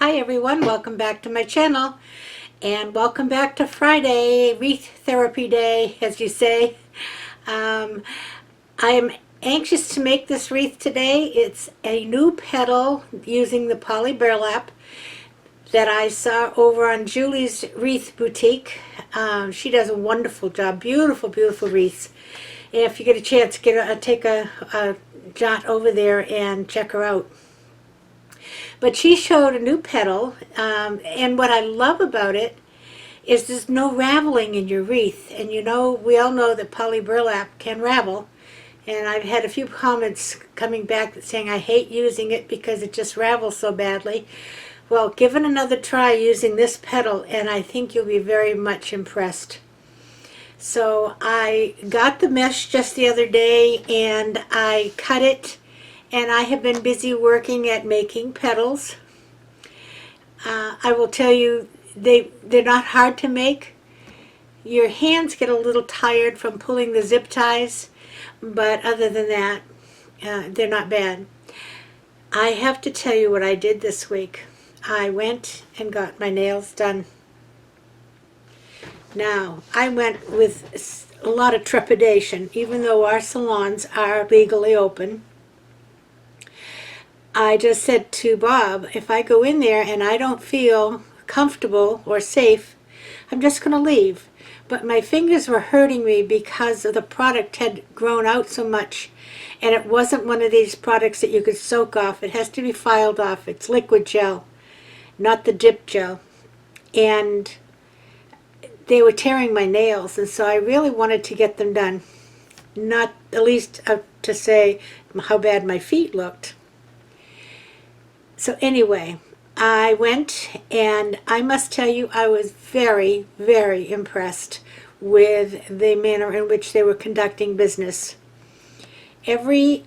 Hi everyone, welcome back to my channel and welcome back to Friday, Wreath Therapy Day, as you say. I am anxious to make this wreath today. It's a new petal using the poly burlap that I saw over on Julie's Wreath Boutique. She does a wonderful job, beautiful, beautiful wreaths. If you get a chance, take a jot over there and check her out. But she showed a new petal, and what I love about it is there's no raveling in your wreath. And you know, we all know that poly burlap can ravel. And I've had a few comments coming back saying I hate using it because it just ravels so badly. Well, give it another try using this petal, and I think you'll be very much impressed. So I got the mesh just the other day, and I cut it. And I have been busy working at making petals. I will tell you, they're not hard to make. Your hands get a little tired from pulling the zip ties, but other than that, they're not bad. I have to tell you what I did this week. I went and got my nails done. Now, I went with a lot of trepidation, even though our salons are legally open. I just said to Bob, if I go in there and I don't feel comfortable or safe, I'm just going to leave. But my fingers were hurting me because the product had grown out so much. And it wasn't one of these products that you could soak off. It has to be filed off. It's liquid gel, not the dip gel. And they were tearing my nails. And so I really wanted to get them done. Not at least to say how bad my feet looked. So anyway, I went, and I must tell you, I was very, very impressed with the manner in which they were conducting business. Every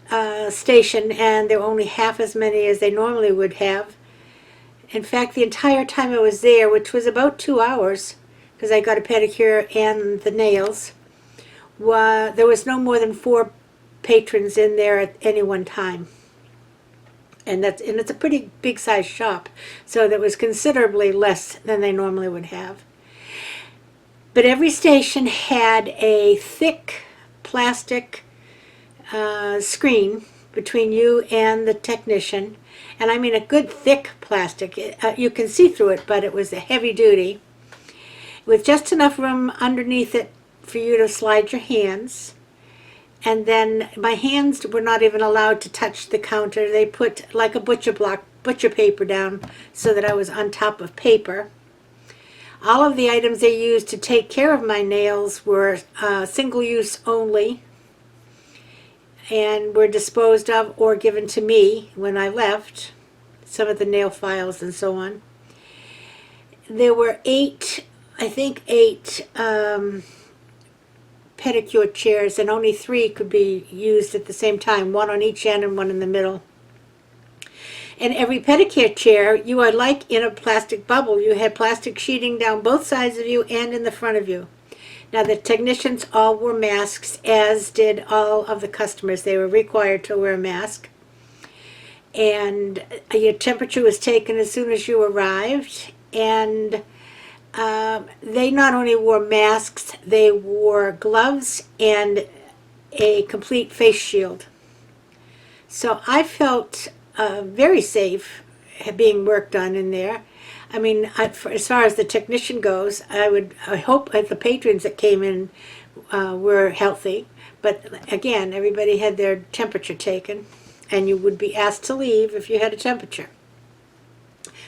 station, and there were only half as many as they normally would have. In fact, the entire time I was there, which was about 2 hours, because I got a pedicure and the nails, there was no more than 4 patrons in there at any one time. And it's a pretty big size shop, so that was considerably less than they normally would have. But every station had a thick plastic screen between you and the technician, and I mean a good thick plastic. You can see through it, but it was a heavy duty, with just enough room underneath it for you to slide your hands. And then my hands were not even allowed to touch the counter. They put like a butcher paper down so that I was on top of paper. All of the items they used to take care of my nails were single use only and were disposed of or given to me when I left. Some of the nail files and so on. There were 8 pedicure chairs, and only 3 could be used at the same time, 1 on each end and 1 in the middle. And every pedicure chair, you are like in a plastic bubble. You had plastic sheeting down both sides of you and in the front of you. Now the technicians all wore masks, as did all of the customers. They were required to wear a mask. And your temperature was taken as soon as you arrived, and they not only wore masks, they wore gloves and a complete face shield. So I felt very safe being worked on in there. I mean, as far as the technician goes, I hope that the patrons that came in were healthy. But again, everybody had their temperature taken, and you would be asked to leave if you had a temperature.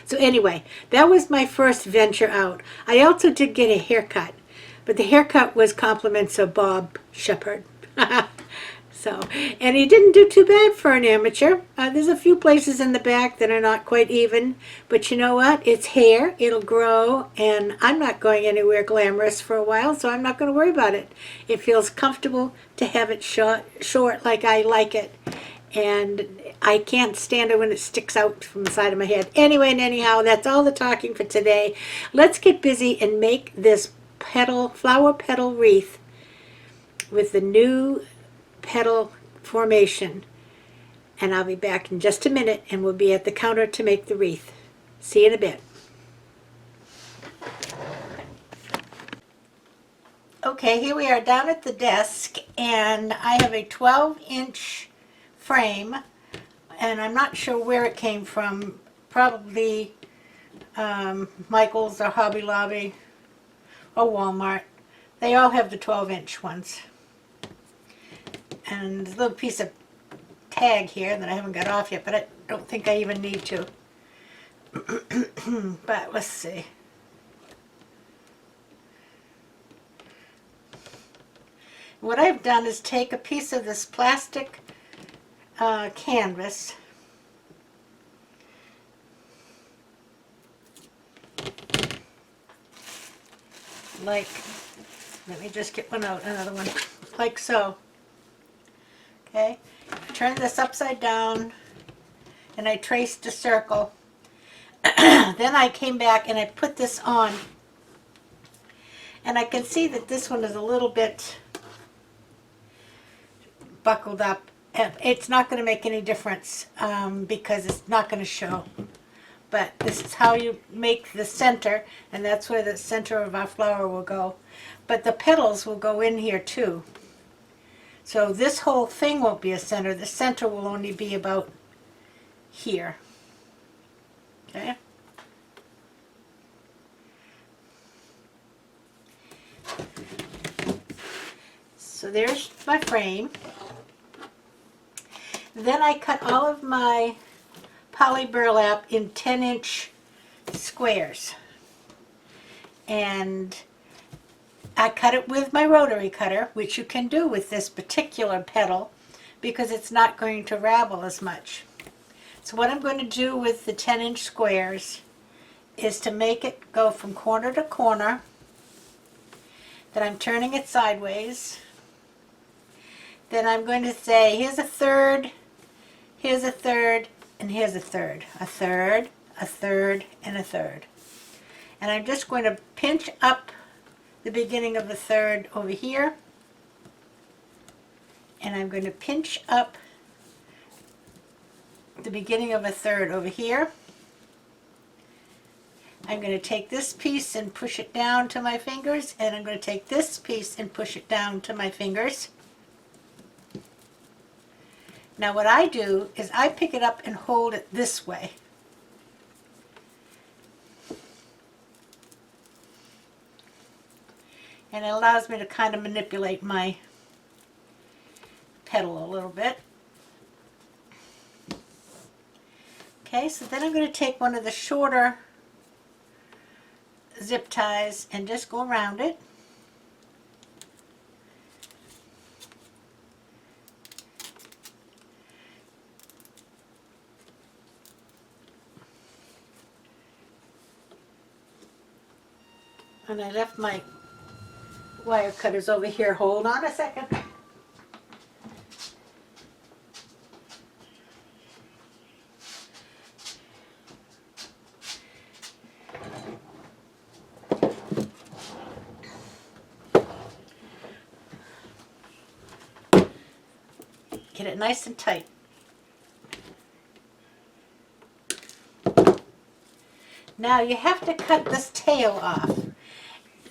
So anyway, that was my first venture out. I also did get a haircut, but the haircut was compliments of Bob Shepherd. And he didn't do too bad for an amateur. There's a few places in the back that are not quite even, but you know what? It's hair, it'll grow, and I'm not going anywhere glamorous for a while, so I'm not going to worry about it. It feels comfortable to have it short like I like it. And I can't stand it when it sticks out from the side of my head. Anyway and anyhow, that's all the talking for today. Let's get busy and make this flower petal wreath with the new petal formation. And I'll be back in just a minute, and we'll be at the counter to make the wreath. See you in a bit. Okay, here we are down at the desk, and I have a 12-inch frame, and I'm not sure where it came from. Probably Michael's or Hobby Lobby or Walmart. They all have the 12-inch ones. And there's a little piece of tag here that I haven't got off yet, but I don't think I even need to. But let's see. What I've done is take a piece of this plastic canvas, like, let me just get one out, another one, like so. Okay, turn this upside down, and I traced a circle. Then I came back and I put this on, and I can see that this one is a little bit buckled up. It's not going to make any difference because it's not going to show. But this is how you make the center, and that's where the center of our flower will go. But the petals will go in here too. So this whole thing won't be a center. The center will only be about here. Okay? So there's my frame. Then I cut all of my poly burlap in 10-inch squares. And I cut it with my rotary cutter, which you can do with this particular petal because it's not going to ravel as much. So what I'm going to do with the 10-inch squares is to make it go from corner to corner. Then I'm turning it sideways. Then I'm going to say, here's a third, here's a third, and here's a third. A third, a third, and a third. And I'm just going to pinch up the beginning of the third over here. And I'm going to pinch up the beginning of a third over here. I'm going to take this piece and push it down to my fingers, and I'm going to take this piece and push it down to my fingers. Now what I do is I pick it up and hold it this way. And it allows me to kind of manipulate my petal a little bit. Okay, so then I'm going to take one of the shorter zip ties and just go around it. And I left my wire cutters over here. Hold on a second. Get it nice and tight. Now you have to cut this tail off.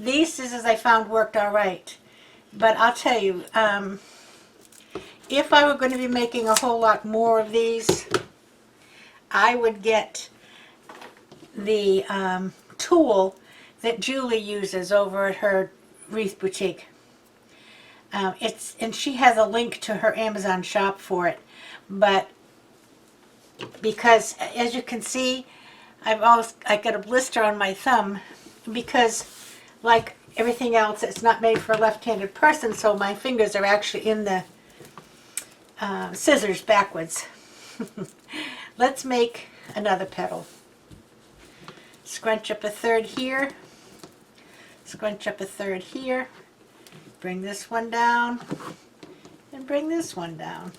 These scissors I found worked all right, but I'll tell you, if I were going to be making a whole lot more of these, I would get the tool that Julie uses over at her Wreath Boutique. And she has a link to her Amazon shop for it, but because as you can see, I got a blister on my thumb because, like everything else, it's not made for a left-handed person, so my fingers are actually in the scissors backwards. Let's make another petal. Scrunch up a third here, scrunch up a third here, bring this one down, and bring this one down.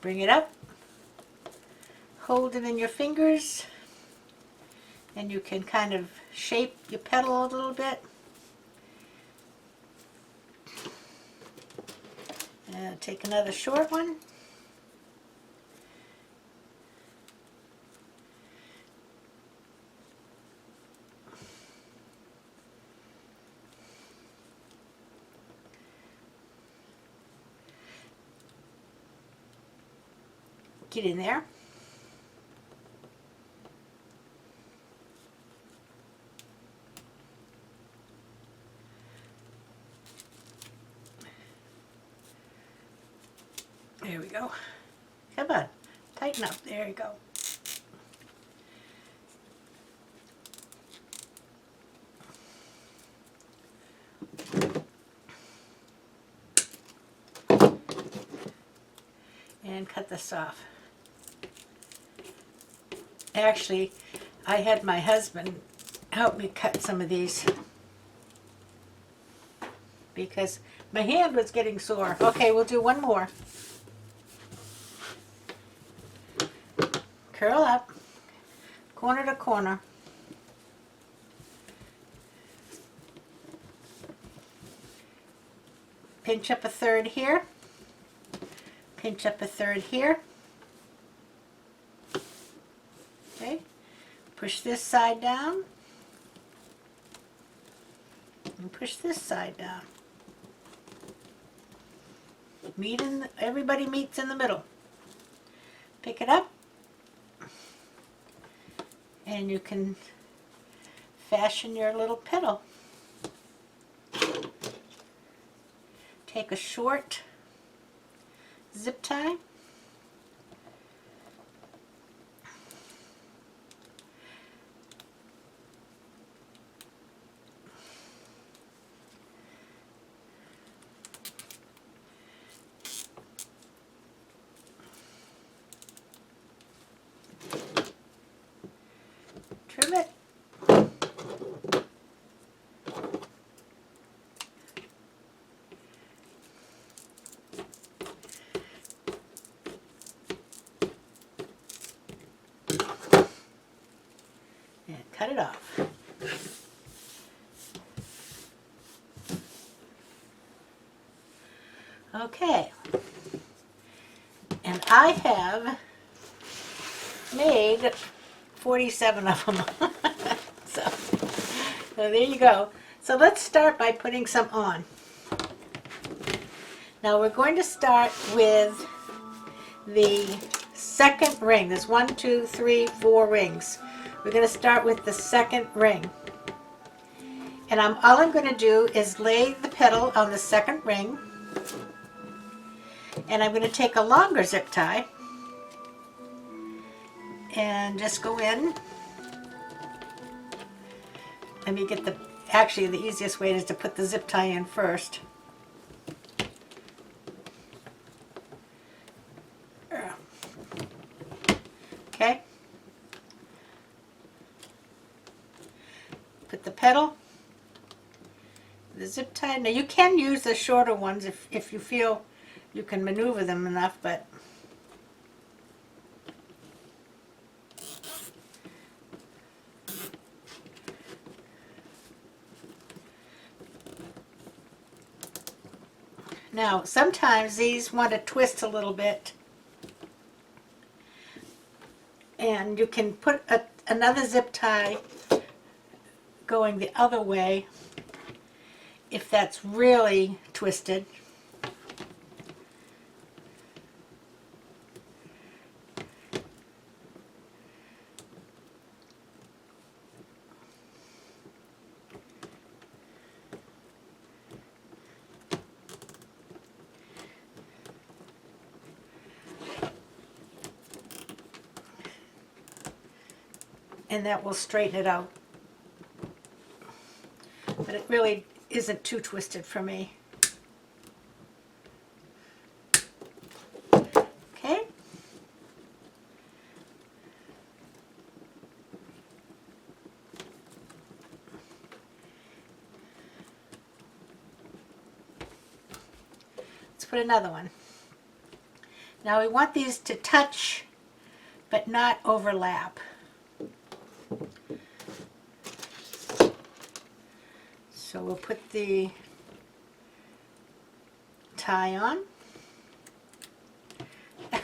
Bring it up, hold it in your fingers, and you can kind of shape your petal a little bit. And take another short one. get in there. There we go. Come on, tighten up. There you go. And cut this off. Actually, I had my husband help me cut some of these because my hand was getting sore. Okay, we'll do one more. Curl up, corner to corner. Pinch up a third here. Pinch up a third here. Okay, push this side down and push this side down. Everybody meets in the middle. Pick it up and you can fashion your little petal. Take a short zip tie. Trim it. And cut it off. Okay. And I have made 47 of them. so there you go. So let's start by putting some on. Now we're going to start with the second ring. There's 1, 2, 3, 4 rings. We're going to start with the second ring. And all I'm going to do is lay the petal on the second ring. And I'm going to take a longer zip tie and just go in. Let me get actually the easiest way is to put the zip tie in first. Okay. Put the petal, the zip tie. Now you can use the shorter ones if you feel you can maneuver them enough, but now sometimes these want to twist a little bit, and you can put another zip tie going the other way if that's really twisted. And that will straighten it out. But it really isn't too twisted for me. Okay. Let's put another one. Now we want these to touch but not overlap. So we'll put the tie on.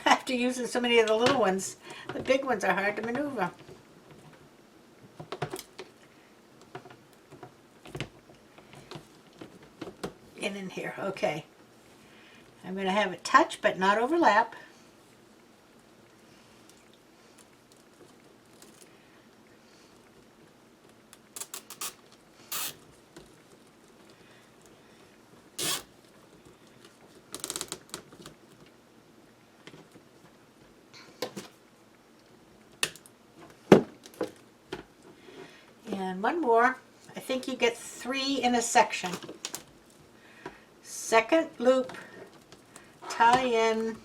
After using so many of the little ones, the big ones are hard to maneuver. In here, okay. I'm going to have it touch but not overlap. one more. I think you get 3 in a section. Second loop, tie in,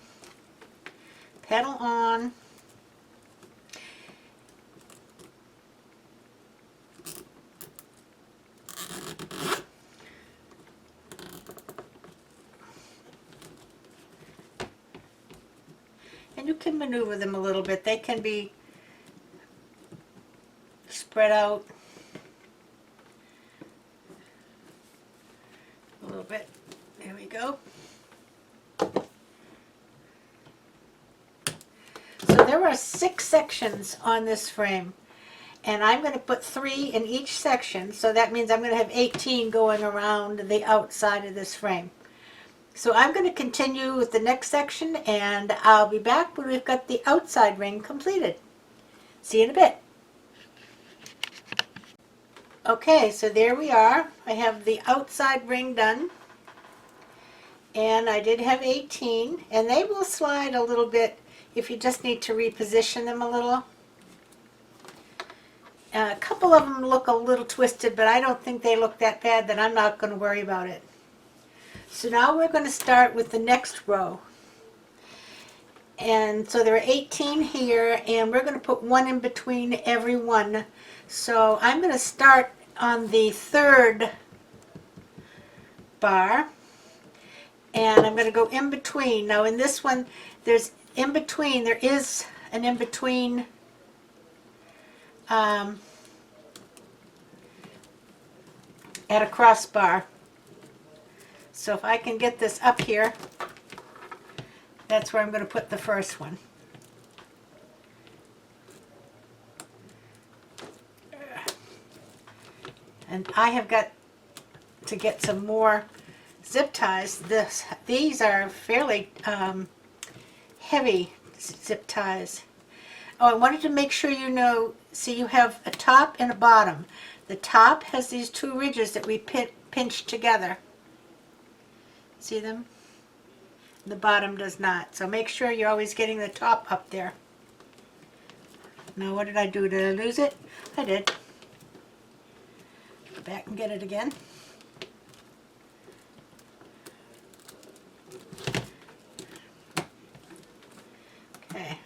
petal on, and you can maneuver them a little bit. They can be spread out a little bit. There we go. So there are 6 sections on this frame, and I'm going to put 3 in each section, so that means I'm going to have 18 going around the outside of this frame. So I'm going to continue with the next section, and I'll be back when we've got the outside ring completed. See you in a bit. Okay, so there we are. I have the outside ring done, and I did have 18, and they will slide a little bit if you just need to reposition them a little. A couple of them look a little twisted, but I don't think they look that bad that I'm not going to worry about it. So now we're going to start with the next row. And so there are 18 here, and we're going to put 1 in between every one. So I'm going to start on the 3rd bar, and I'm going to go in between. Now in this one, there's in between, there is an in between at a crossbar. So if I can get this up here, that's where I'm going to put the first one. And I have got to get some more zip ties. These are fairly heavy zip ties. Oh, I wanted to make sure you know, see, you have a top and a bottom. The top has these 2 ridges that we pinched together. See them? The bottom does not. So make sure you're always getting the top up there. Now what did I do? Did I lose it? I did. Go back and get it again. Okay.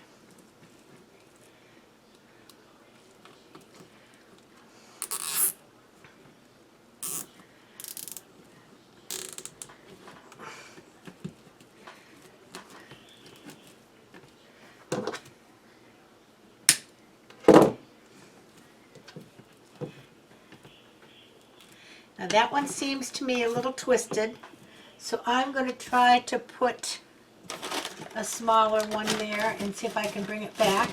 Now that one seems to me a little twisted, so I'm going to try to put a smaller one there and see if I can bring it back.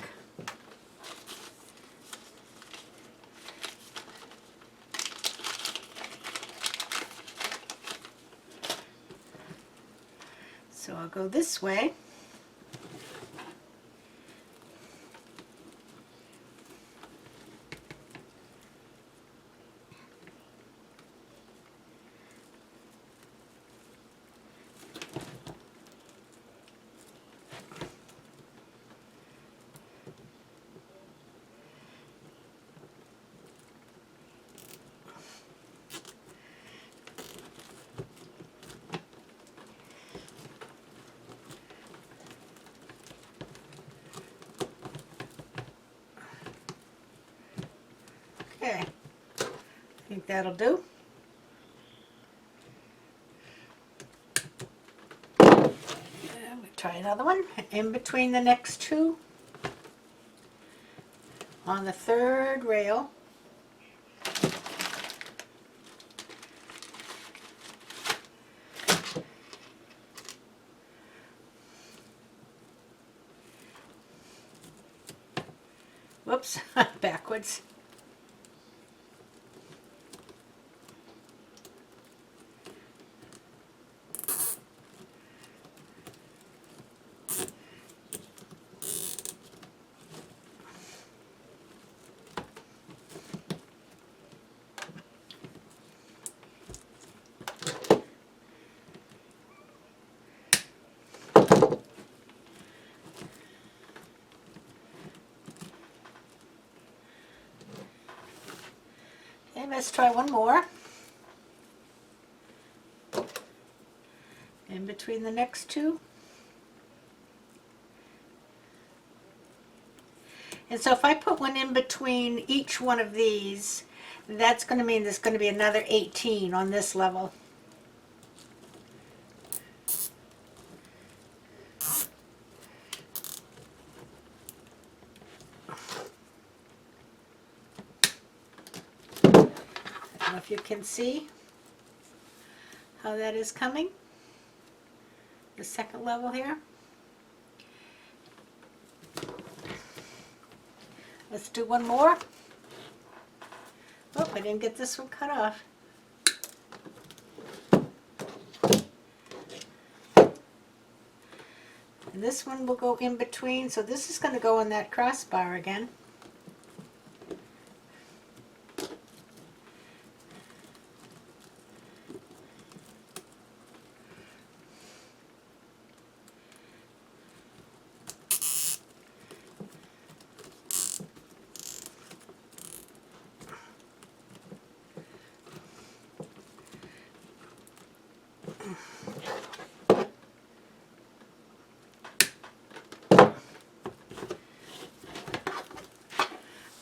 So I'll go this way. Okay, I think that'll do. And we try another one in between the next 2 on the 3rd rail. Whoops, backwards. let's try one more. In between the next two. And so if I put one in between each one of these, that's going to mean there's going to be another 18 on this level. I don't know if you can see how that is coming. The second level here. Let's do one more. Oh, I didn't get this one cut off. And this one will go in between, so this is going to go on that crossbar again.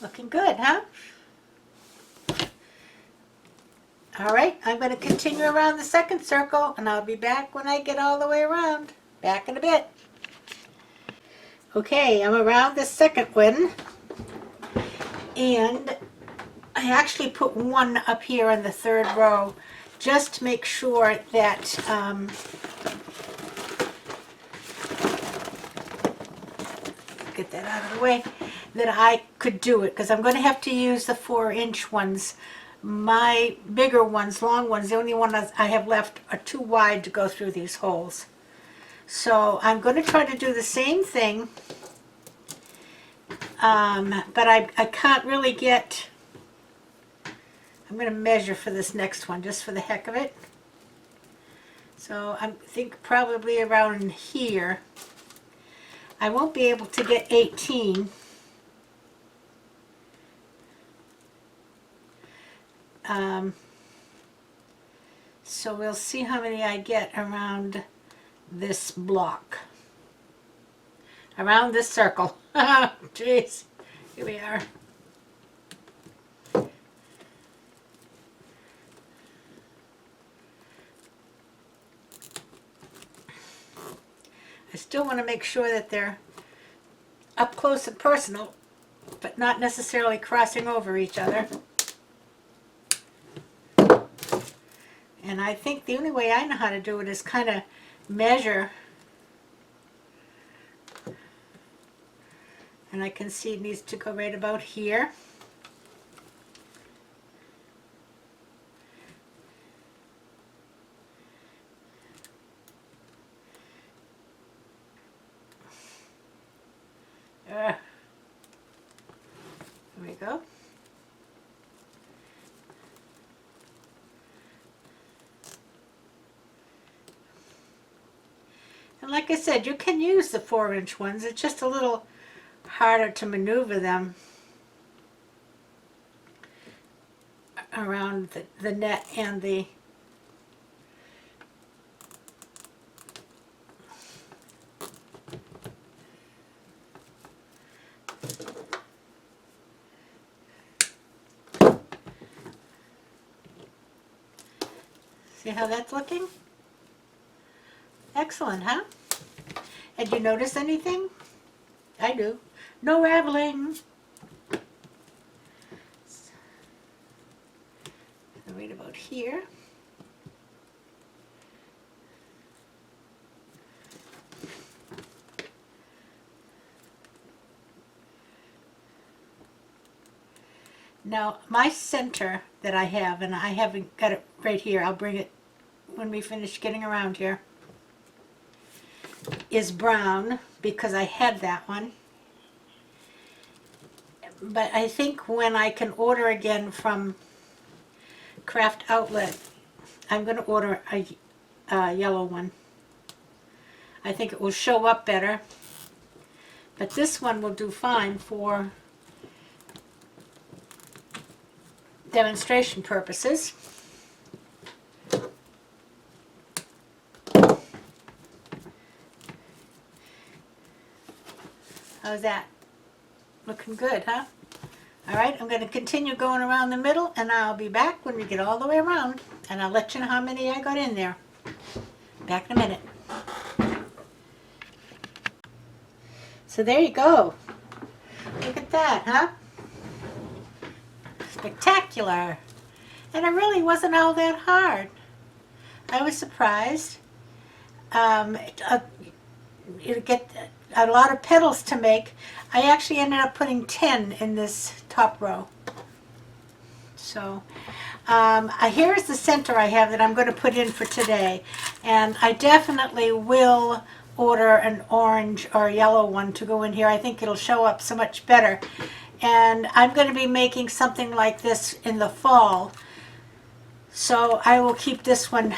Looking good, huh? All right, I'm going to continue around the second circle, and I'll be back when I get all the way around. Back in a bit. Okay, I'm around the second one, and I actually put one up here in the third row just to make sure that get that out of the way, that I could do it, because I'm going to have to use the 4-inch ones. My bigger ones, long ones, the only one I have left are too wide to go through these holes. So I'm going to try to do the same thing, but I can't really get, I'm going to measure for this next one just for the heck of it. So I think probably around here. I won't be able to get 18. So we'll see how many I get around this block. Around this circle. Jeez. Here we are. I still want to make sure that they're up close and personal, but not necessarily crossing over each other. And I think the only way I know how to do it is kind of measure. And I can see it needs to go right about here. There we go. And like I said, you can use the 4-inch ones. It's just a little harder to maneuver them around the net and the see how that's looking? Excellent, huh? Had you noticed anything? I do. No raveling. Right about here. Now, my center that I have, and I haven't got it right here, I'll bring it when we finish getting around here, is brown because I had that one. But I think when I can order again from Craftoutlet, I'm going to order a yellow one. I think it will show up better. But this one will do fine for demonstration purposes. How's that? Looking good, huh? All right, I'm going to continue going around the middle, and I'll be back when we get all the way around, and I'll let you know how many I got in there. Back in a minute. So there you go. Look at that, huh? Spectacular. And it really wasn't all that hard. I was surprised. You get a lot of petals to make. I actually ended up putting 10 in this top row. So here's the center I have that I'm going to put in for today. And I definitely will order an orange or yellow one to go in here. I think it'll show up so much better. And I'm going to be making something like this in the fall. So I will keep this one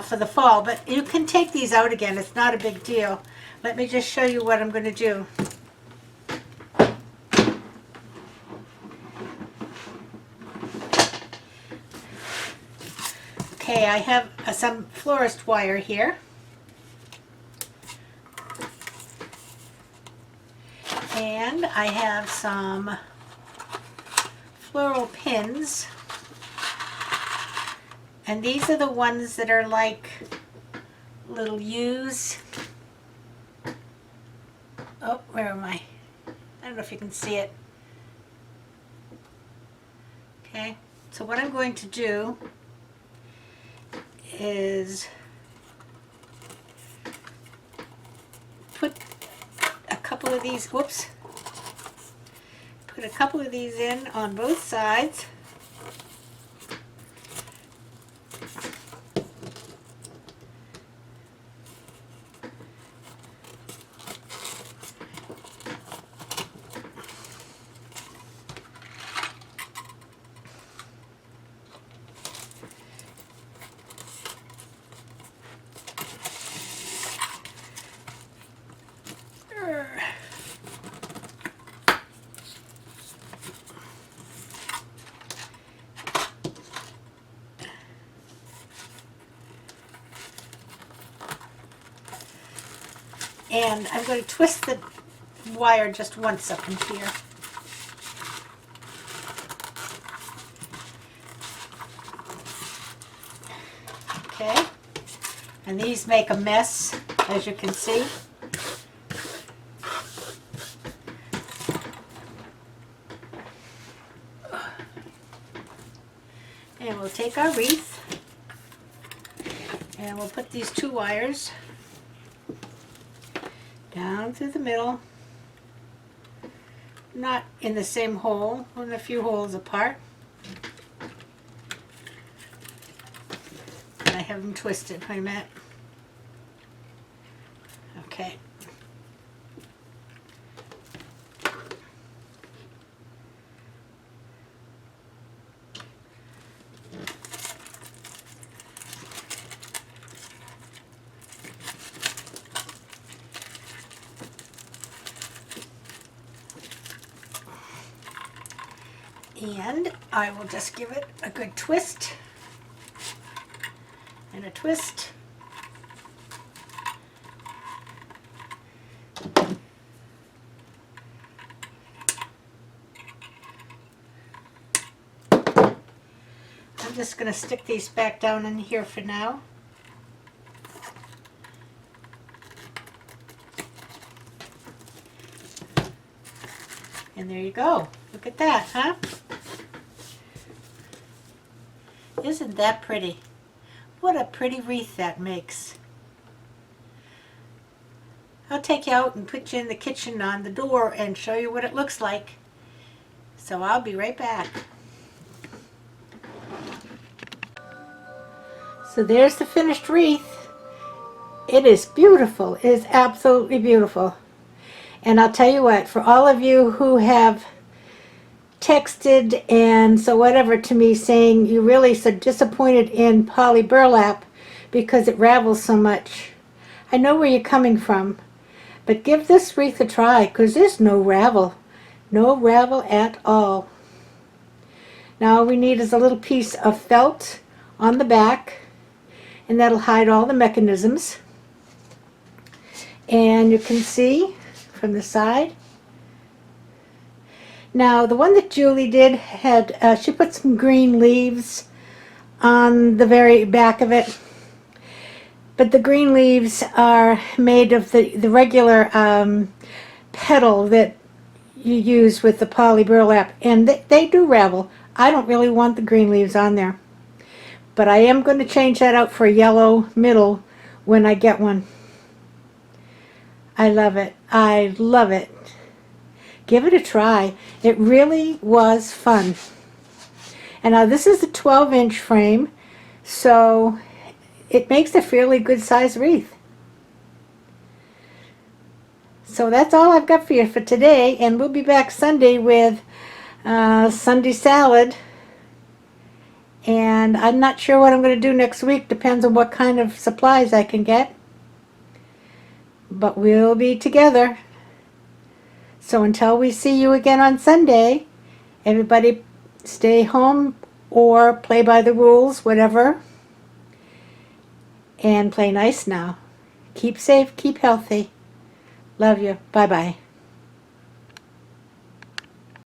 for the fall. But you can take these out again. It's not a big deal. Let me just show you what I'm going to do. Okay, I have some florist wire here. And I have some floral pins. And these are the ones that are like little U's. Oh, where am I? I don't know if you can see it. Okay, so what I'm going to do is put a couple of these, whoops, put a couple of these in on both sides. And I'm going to twist the wire just once up in here. Okay, and these make a mess, as you can see. And we'll take our wreath and we'll put these two wires down through the middle, not in the same hole, only a few holes apart. I have them twisted. Wait a minute. Okay. And I will just give it a good twist and a twist. I'm just going to stick these back down in here for now. And there you go. Look at that, huh? Isn't that pretty? What a pretty wreath that makes. I'll take you out and put you in the kitchen on the door and show you what it looks like. So I'll be right back. So there's the finished wreath. It is beautiful. It is absolutely beautiful. And I'll tell you what, for all of you who have texted and so whatever to me saying you really so disappointed in poly burlap because it ravels so much, I know where you're coming from, but give this wreath a try because there's no ravel at all. Now all we need is a little piece of felt on the back, and that'll hide all the mechanisms. And you can see from the side. Now the one that Julie did had, she put some green leaves on the very back of it. But the green leaves are made of the regular petal that you use with the poly burlap, and they do ravel. I don't really want the green leaves on there, but I am going to change that out for a yellow middle when I get one. I love it. I love it. Give it a try. It really was fun. And now this is a 12-inch frame, so it makes a fairly good size wreath. So that's all I've got for you for today, and we'll be back Sunday with Sunday salad. And I'm not sure what I'm going to do next week. Depends on what kind of supplies I can get. But we'll be together. So until we see you again on Sunday, everybody stay home or play by the rules, whatever. And play nice now. Keep safe, keep healthy. Love you. Bye-bye.